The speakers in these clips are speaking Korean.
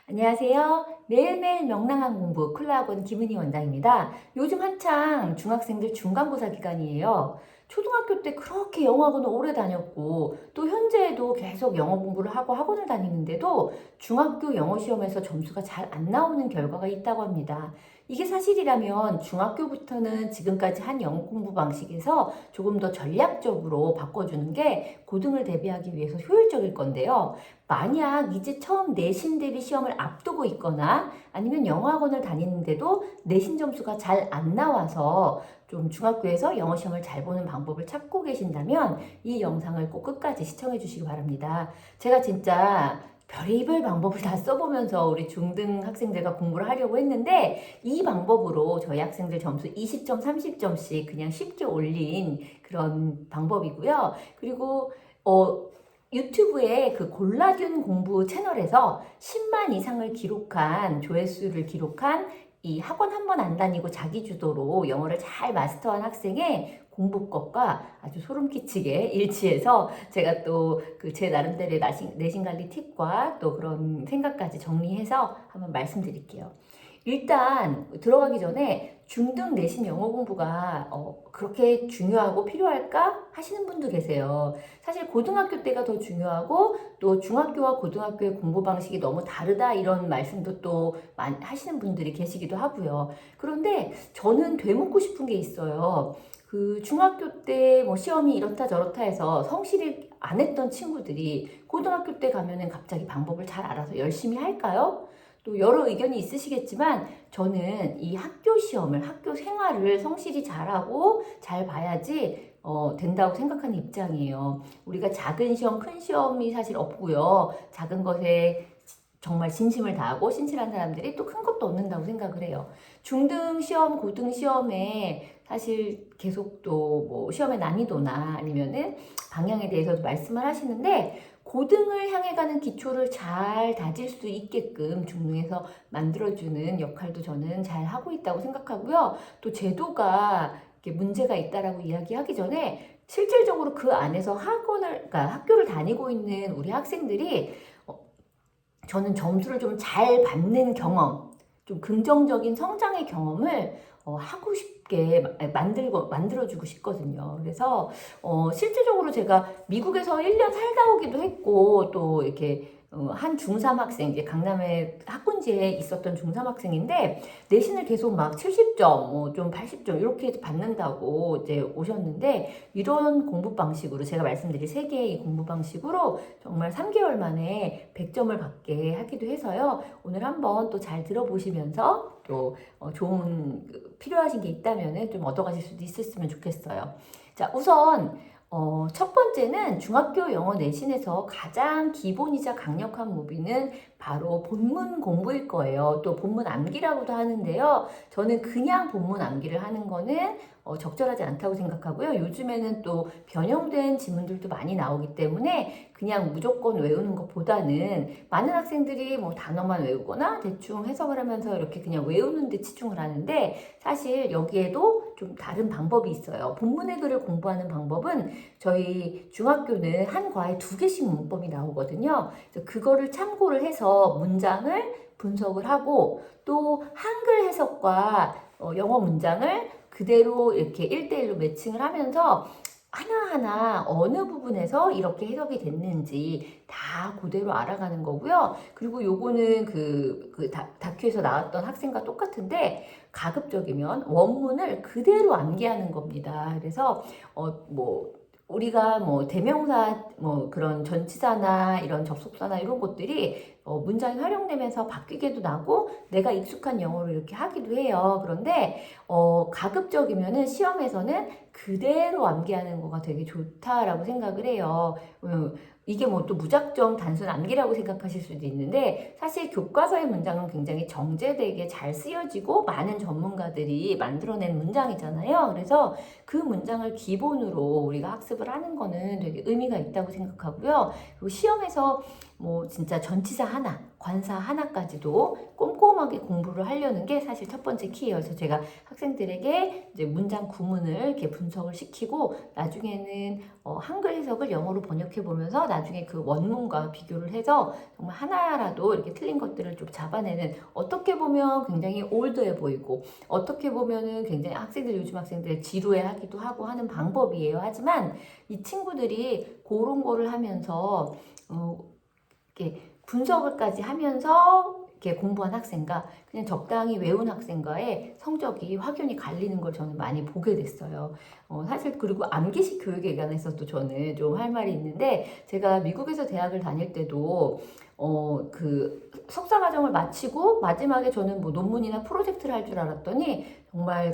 안녕하세요. 매일매일 명랑한 공부 콜라학원 김은희 원장입니다. 요즘 한창 중학생들 중간고사 기간이에요. 초등학교 때 그렇게 영어 학원을 오래 다녔고 또 현재에도 계속 영어 공부를 하고 학원을 다니는데도 중학교 영어 시험에서 점수가 잘 안 나오는 결과가 있다고 합니다. 이게 사실이라면 중학교부터는 지금까지 한 영어 공부 방식에서 조금 더 전략적으로 바꿔주는 게 고등을 대비하기 위해서 효율적일 건데요. 만약 이제 처음 내신 대비 시험을 앞두고 있거나 아니면 영어학원을 다니는데도 내신 점수가 잘 안 나와서 좀 중학교에서 영어 시험을 잘 보는 방법을 찾고 계신다면 이 영상을 꼭 끝까지 시청해 주시기 바랍니다. 제가 진짜 별의별 방법을 다 써보면서 우리 중등 학생들과 공부를 하려고 했는데 이 방법으로 저희 학생들 점수 20점, 30점씩 그냥 쉽게 올린 그런 방법이고요. 그리고 유튜브에 그 골라둔 공부 채널에서 10만 이상을 기록한 조회수를 기록한 이 학원 한 번 안 다니고 자기 주도로 영어를 잘 마스터한 학생의 공부법과 아주 소름 끼치게 일치해서 제가 또 그 제 나름대로의 내신 관리 팁과 또 그런 생각까지 정리해서 한번 말씀드릴게요. 일단 들어가기 전에 중등 내신 영어 공부가 그렇게 중요하고 필요할까 하시는 분도 계세요. 사실 고등학교 때가 더 중요하고 또 중학교와 고등학교의 공부 방식이 너무 다르다 이런 말씀도 또 하시는 분들이 계시기도 하고요. 그런데 저는 되묻고 싶은 게 있어요. 그 중학교 때 뭐 시험이 이렇다 저렇다 해서 성실히 안 했던 친구들이 고등학교 때 가면은 갑자기 방법을 잘 알아서 열심히 할까요? 또 여러 의견이 있으시겠지만 저는 이 학교 시험을 학교 생활을 성실히 잘하고 잘 봐야지 된다고 생각하는 입장이에요. 우리가 작은 시험, 큰 시험이 사실 없고요. 작은 것에 정말 진심을 다하고 신실한 사람들이 또 큰 것도 얻는다고 생각을 해요. 중등 시험, 고등 시험에 사실 계속 또 뭐 시험의 난이도나 아니면은 방향에 대해서도 말씀을 하시는데 고등을 향해 가는 기초를 잘 다질 수 있게끔 중등에서 만들어주는 역할도 저는 잘 하고 있다고 생각하고요. 또 제도가 이렇게 문제가 있다라고 이야기하기 전에 실질적으로 그 안에서 그러니까 학교를 다니고 있는 우리 학생들이 저는 점수를 좀 잘 받는 경험, 좀 긍정적인 성장의 경험을 하고 싶게 만들어주고 싶거든요. 그래서 실질적으로 제가 미국에서 1년 살다 오기도 했고, 또 이렇게 한 중3 학생, 이제 강남의 학군지에 있었던 중3 학생인데, 내신을 계속 막 70점, 좀 80점, 이렇게 받는다고 이제 오셨는데, 이런 공부 방식으로, 제가 말씀드린 세 개의 이 공부 방식으로 정말 3개월 만에 100점을 받게 하기도 해서요. 오늘 한번 또 잘 들어보시면서 또 좋은 필요하신 게 있다면은 좀 얻어가실 수도 있었으면 좋겠어요. 자, 우선 첫 번째는 중학교 영어 내신에서 가장 기본이자 강력한 무기는 바로 본문 공부일 거예요. 또 본문 암기라고도 하는데요. 저는 그냥 본문 암기를 하는 거는 적절하지 않다고 생각하고요. 요즘에는 또 변형된 지문들도 많이 나오기 때문에 그냥 무조건 외우는 것보다는 많은 학생들이 뭐 단어만 외우거나 대충 해석을 하면서 이렇게 그냥 외우는 데 치중을 하는데 사실 여기에도 좀 다른 방법이 있어요. 본문의 글을 공부하는 방법은 저희 중학교는 한 과에 2개씩 문법이 나오거든요. 그래서 그거를 참고를 해서 문장을 분석을 하고 또 한글 해석과 영어 문장을 그대로 이렇게 1대1로 매칭을 하면서 하나하나 어느 부분에서 이렇게 해석이 됐는지 다 그대로 알아가는 거고요. 그리고 요거는 다큐에서 나왔던 학생과 똑같은데 가급적이면 원문을 그대로 암기하는 겁니다. 그래서 뭐 우리가 뭐 대명사 뭐 그런 전치사나 이런 접속사나 이런 것들이 문장이 활용되면서 바뀌게도 나고 내가 익숙한 영어로 이렇게 하기도 해요. 그런데 가급적이면은 시험에서는 그대로 암기하는 거가 되게 좋다라고 생각을 해요. 이게 뭐 또 무작정 단순 암기라고 생각하실 수도 있는데 사실 교과서의 문장은 굉장히 정제되게 잘 쓰여지고 많은 전문가들이 만들어낸 문장이잖아요. 그래서 그 문장을 기본으로 우리가 학습을 하는 거는 되게 의미가 있다고 생각하고요. 그리고 시험에서 뭐 진짜 전치사 하나, 관사 하나까지도 꼼꼼하게 공부를 하려는 게 사실 첫 번째 키예요. 그래서 제가 학생들에게 이제 문장 구문을 이렇게 분석을 시키고 나중에는 한글 해석을 영어로 번역해 보면서 나중에 그 원문과 비교를 해서 정말 하나라도 이렇게 틀린 것들을 좀 잡아내는, 어떻게 보면 굉장히 올드해 보이고 어떻게 보면은 굉장히 요즘 학생들 지루해 하기도 하고 하는 방법이에요. 하지만 이 친구들이 그런 거를 하면서 이렇게 분석을까지 하면서 이렇게 공부한 학생과 그냥 적당히 외운 학생과의 성적이 확연히 갈리는 걸 저는 많이 보게 됐어요. 사실 그리고 암기식 교육에 관해서도 저는 좀 할 말이 있는데, 제가 미국에서 대학을 다닐 때도 그 석사 과정을 마치고 마지막에 저는 뭐 논문이나 프로젝트를 할 줄 알았더니 정말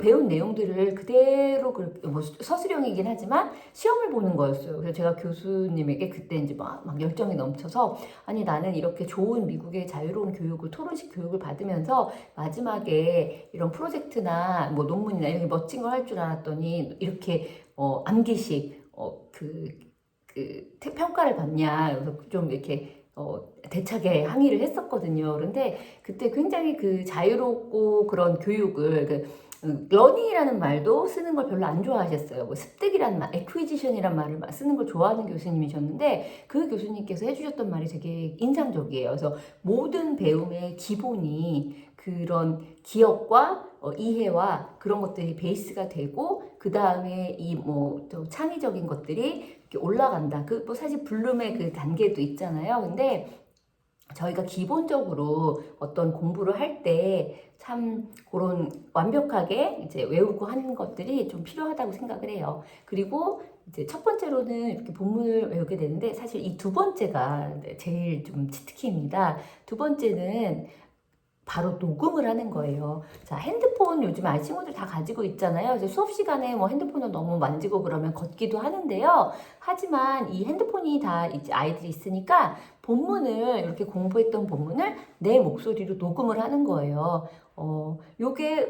배운 내용들을 그대로 뭐 서술형이긴 하지만 시험을 보는 거였어요. 그래서 제가 교수님에게 그때 이제 막 열정이 넘쳐서, 아니 나는 이렇게 좋은 미국의 자유로운 교육을, 토론식 교육을 받으면서 마지막에 이런 프로젝트나 뭐 논문이나 이렇게 멋진 걸 할 줄 알았더니 이렇게 암기식 평가를 받냐. 그래서 좀 이렇게 대차게 항의를 했었거든요. 그런데 그때 굉장히 그 자유롭고 그런 교육을 러닝이라는 말도 쓰는 걸 별로 안 좋아하셨어요. 뭐 습득이라는 말, 에퀴지션이라는 말을 쓰는 걸 좋아하는 교수님이셨는데 그 교수님께서 해주셨던 말이 되게 인상적이에요. 그래서 모든 배움의 기본이 그런 기억과 이해와 그런 것들이 베이스가 되고, 그 다음에 이 뭐 창의적인 것들이 이렇게 올라간다. 뭐 사실 블룸의 그 단계도 있잖아요. 근데 저희가 기본적으로 어떤 공부를 할 때 참 그런 완벽하게 이제 외우고 하는 것들이 좀 필요하다고 생각을 해요. 그리고 이제 첫 번째로는 이렇게 본문을 외우게 되는데, 사실 이 두 번째가 제일 좀 치트키입니다. 두 번째는 바로 녹음을 하는 거예요. 자, 핸드폰 요즘 친구들 다 가지고 있잖아요. 그래서 수업 시간에 뭐 핸드폰을 너무 만지고 그러면 걷기도 하는데요. 하지만 이 핸드폰이 다 이제 아이들이 있으니까 본문을, 이렇게 공부했던 본문을 내 목소리로 녹음을 하는 거예요. 요게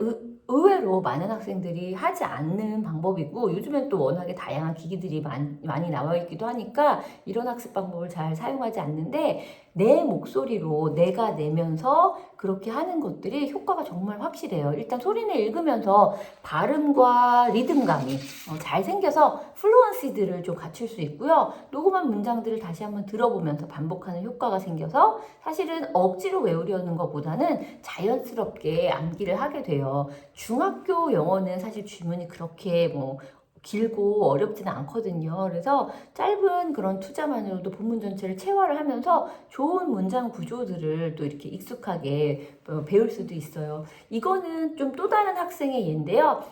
의외로 많은 학생들이 하지 않는 방법이고, 요즘엔 또 워낙에 다양한 기기들이 많이 나와 있기도 하니까 이런 학습 방법을 잘 사용하지 않는데, 내 목소리로 내가 내면서 그렇게 하는 것들이 효과가 정말 확실해요. 일단 소리내 읽으면서 발음과 리듬감이 잘 생겨서 플루언시들을 좀 갖출 수 있고요. 녹음한 문장들을 다시 한번 들어보면서 반복하는 효과가 생겨서 사실은 억지로 외우려는 것보다는 자연스럽게 암기를 하게 돼요. 중학교 영어는 사실 지문이 그렇게 뭐 길고 어렵지는 않거든요. 그래서 짧은 그런 투자만으로도 본문 전체를 체화를 하면서 좋은 문장 구조들을 또 이렇게 익숙하게 배울 수도 있어요. 이거는 좀 또 다른 학생의 예인데요.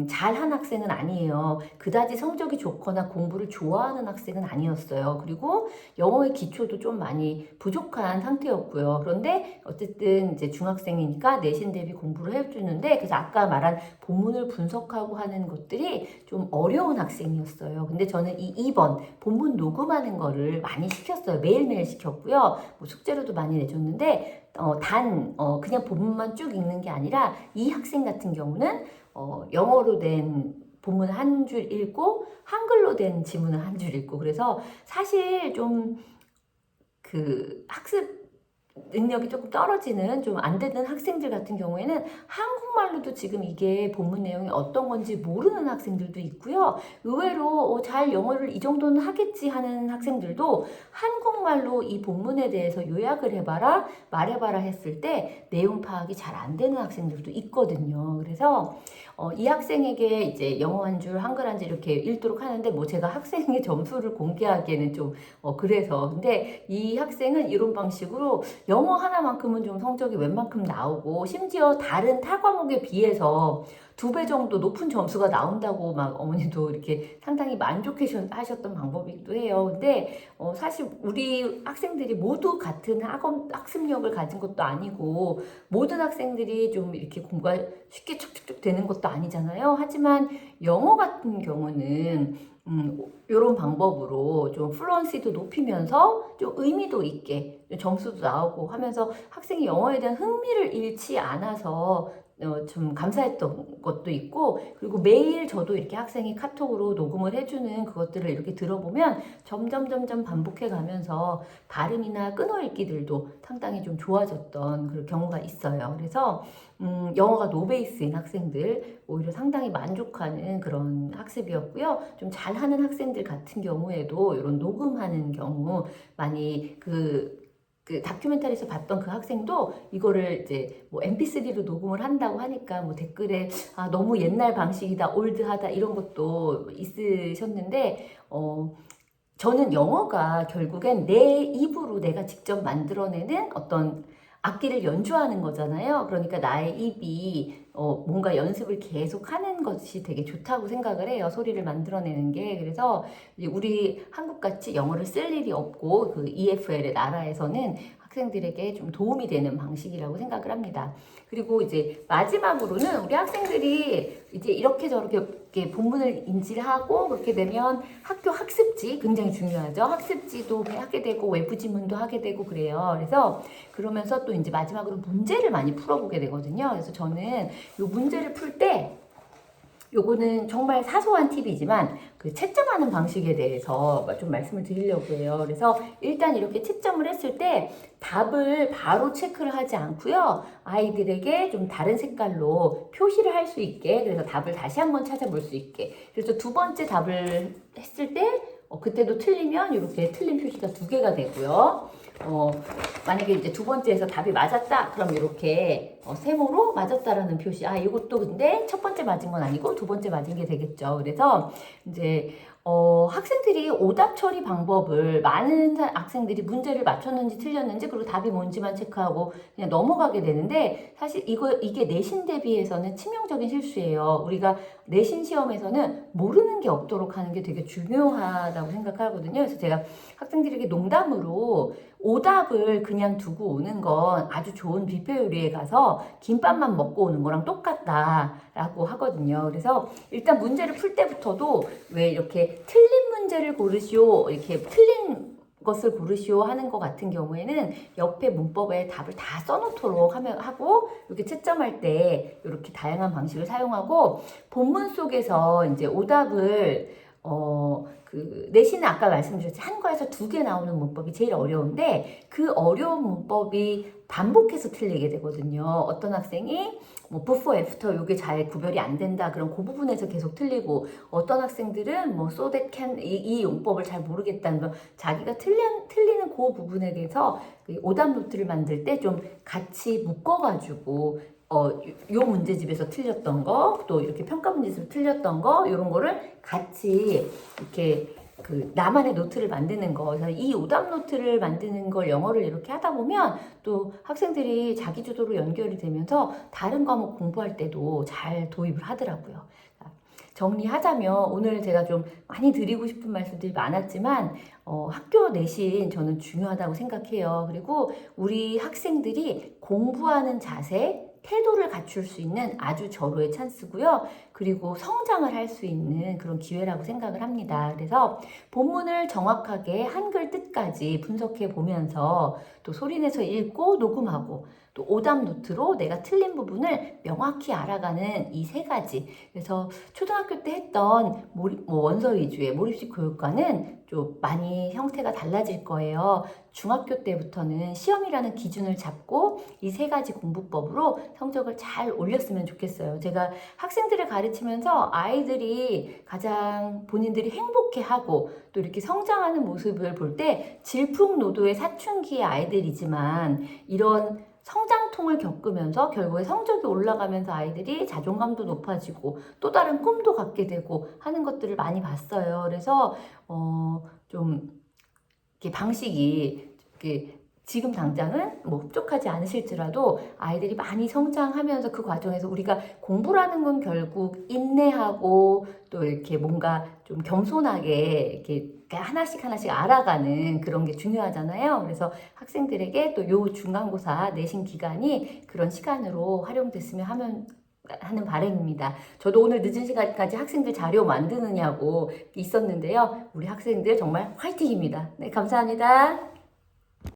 잘한 학생은 아니에요. 그다지 성적이 좋거나 공부를 좋아하는 학생은 아니었어요. 그리고 영어의 기초도 좀 많이 부족한 상태였고요. 그런데 어쨌든 이제 중학생이니까 내신 대비 공부를 해주는데, 그래서 아까 말한 본문을 분석하고 하는 것들이 좀 어려운 학생이었어요. 근데 저는 이 2번 본문 녹음하는 거를 많이 시켰어요. 매일매일 시켰고요. 뭐 숙제로도 많이 내줬는데, 그냥 본문만 쭉 읽는 게 아니라 이 학생 같은 경우는 영어로 된 본문 한 줄 읽고 한글로 된 지문을 한 줄 읽고, 그래서 사실 좀 학습 능력이 조금 떨어지는, 좀 안 되는 학생들 같은 경우에는 한국말로도 지금 이게 본문 내용이 어떤 건지 모르는 학생들도 있고요. 의외로 잘 영어를 이 정도는 하겠지 하는 학생들도 한국말로 이 본문에 대해서 요약을 해봐라, 말해봐라 했을 때 내용 파악이 잘 안 되는 학생들도 있거든요. 그래서 이 학생에게 이제 영어 한 줄, 한글 한 줄 이렇게 읽도록 하는데, 뭐 제가 학생의 점수를 공개하기에는 좀 그래서. 근데 이 학생은 이런 방식으로 영어 하나만큼은 좀 성적이 웬만큼 나오고, 심지어 다른 타 과목에 비해서 2배 정도 높은 점수가 나온다고 막 어머니도 이렇게 상당히 만족하셨던 방법이기도 해요. 근데 사실 우리 학생들이 모두 같은 학습력을 가진 것도 아니고, 모든 학생들이 좀 이렇게 공부가 쉽게 척척척 되는 것도 아니잖아요. 하지만 영어 같은 경우는 이런 방법으로 좀 플루언시도 높이면서 좀 의미도 있게 점수도 나오고 하면서 학생이 영어에 대한 흥미를 잃지 않아서 좀 감사했던 것도 있고, 그리고 매일 저도 이렇게 학생이 카톡으로 녹음을 해주는 그것들을 이렇게 들어보면 점점 반복해 가면서 발음이나 끊어읽기들도 상당히 좀 좋아졌던 그런 경우가 있어요. 그래서 영어가 노베이스인 학생들 오히려 상당히 만족하는 그런 학습이었고요. 좀 잘하는 학생들 같은 경우에도 이런 녹음하는 경우 많이 그 다큐멘터리에서 봤던 그 학생도 이거를 이제 뭐 mp3로 녹음을 한다고 하니까 뭐 댓글에 아 너무 옛날 방식이다, 올드하다 이런 것도 있으셨는데 저는 영어가 결국엔 내 입으로 내가 직접 만들어내는 어떤 악기를 연주하는 거잖아요. 그러니까 나의 입이 뭔가 연습을 계속 하는 것이 되게 좋다고 생각을 해요. 소리를 만들어내는 게. 그래서 우리 한국같이 영어를 쓸 일이 없고 그 EFL의 나라에서는 학생들에게 좀 도움이 되는 방식이라고 생각을 합니다. 그리고 이제 마지막으로는 우리 학생들이 이제 이렇게 저렇게 이렇게 본문을 인지하고 그렇게 되면 학교 학습지 굉장히 중요하죠. 학습지도 하게 되고 외부 지문도 하게 되고 그래요. 그래서 그러면서 또 이제 마지막으로 문제를 많이 풀어보게 되거든요. 그래서 저는 이 문제를 풀 때 요거는 정말 사소한 팁이지만 그 채점하는 방식에 대해서 좀 말씀을 드리려고 해요. 그래서 일단 이렇게 채점을 했을 때 답을 바로 체크를 하지 않고요. 아이들에게 좀 다른 색깔로 표시를 할 수 있게, 그래서 답을 다시 한번 찾아볼 수 있게. 그래서 두 번째 답을 했을 때 그때도 틀리면 이렇게 틀린 표시가 두 개가 되고요. 만약에 이제 두 번째에서 답이 맞았다, 그럼 이렇게 세모로 맞았다라는 표시. 아, 이것도 근데 첫 번째 맞은 건 아니고 두 번째 맞은 게 되겠죠. 그래서 이제 학생들이 오답 처리 방법을 많은 학생들이 문제를 맞췄는지 틀렸는지 그리고 답이 뭔지만 체크하고 그냥 넘어가게 되는데 사실 이게 내신 대비해서는 치명적인 실수예요. 우리가 내신 시험에서는 모르는 게 없도록 하는 게 되게 중요하다고 생각하거든요. 그래서 제가 학생들에게 농담으로 오답을 그냥 두고 오는 건 아주 좋은 뷔페 요리에 가서 김밥만 먹고 오는 거랑 똑같다라고 하거든요. 그래서 일단 문제를 풀 때부터도 왜 이렇게 틀린 문제를 고르시오, 이렇게 틀린 것을 고르시오 하는 것 같은 경우에는 옆에 문법에 답을 다 써놓도록 하고 이렇게 채점할 때 이렇게 다양한 방식을 사용하고 본문 속에서 이제 오답을 그 내신은 아까 말씀드렸듯이 한 거에서 두 개 나오는 문법이 제일 어려운데 그 어려운 문법이 반복해서 틀리게 되거든요. 어떤 학생이 뭐 before, after 이게 잘 구별이 안 된다. 그럼 그 부분에서 계속 틀리고 어떤 학생들은 뭐 so that can 이 용법을 잘 모르겠다는 거 자기가 틀리는 그 부분에 대해서 그 오답 노트를 만들 때 좀 같이 묶어가지고 요 문제집에서 틀렸던 거, 또 이렇게 평가 문제집에서 틀렸던 거, 이런 거를 같이 이렇게 그 나만의 노트를 만드는 거. 그래서 이 오답 노트를 만드는 걸 영어를 이렇게 하다 보면 또 학생들이 자기주도로 연결이 되면서 다른 과목 공부할 때도 잘 도입을 하더라고요. 정리하자면 오늘 제가 좀 많이 드리고 싶은 말씀들이 많았지만 학교 내신 저는 중요하다고 생각해요. 그리고 우리 학생들이 공부하는 자세, 태도를 갖출 수 있는 아주 절호의 찬스고요. 그리고 성장을 할 수 있는 그런 기회라고 생각을 합니다. 그래서 본문을 정확하게 한글 뜻까지 분석해 보면서 또 소리내서 읽고 녹음하고 또 오답 노트로 내가 틀린 부분을 명확히 알아가는 이 세 가지. 그래서 초등학교 때 했던 원서 위주의 몰입식 교육과는 좀 많이 형태가 달라질 거예요. 중학교 때부터는 시험이라는 기준을 잡고 이 세 가지 공부법으로 성적을 잘 올렸으면 좋겠어요. 제가 학생들을 가르치면서 아이들이 가장 본인들이 행복해하고 또 이렇게 성장하는 모습을 볼 때 질풍노도의 사춘기의 아이들이지만 이런 성장통을 겪으면서 결국에 성적이 올라가면서 아이들이 자존감도 높아지고 또 다른 꿈도 갖게 되고 하는 것들을 많이 봤어요. 그래서 좀 이렇게 방식이 이렇게 지금 당장은 뭐 흡족하지 않으실지라도 아이들이 많이 성장하면서 그 과정에서 우리가 공부라는 건 결국 인내하고 또 이렇게 뭔가 좀 겸손하게 이렇게 하나씩 알아가는 그런 게 중요하잖아요. 그래서 학생들에게 또 요 중간고사 내신 기간이 그런 시간으로 활용됐으면 하는 바람입니다. 저도 오늘 늦은 시간까지 학생들 자료 만드느냐고 있었는데요. 우리 학생들 정말 화이팅입니다. 네, 감사합니다.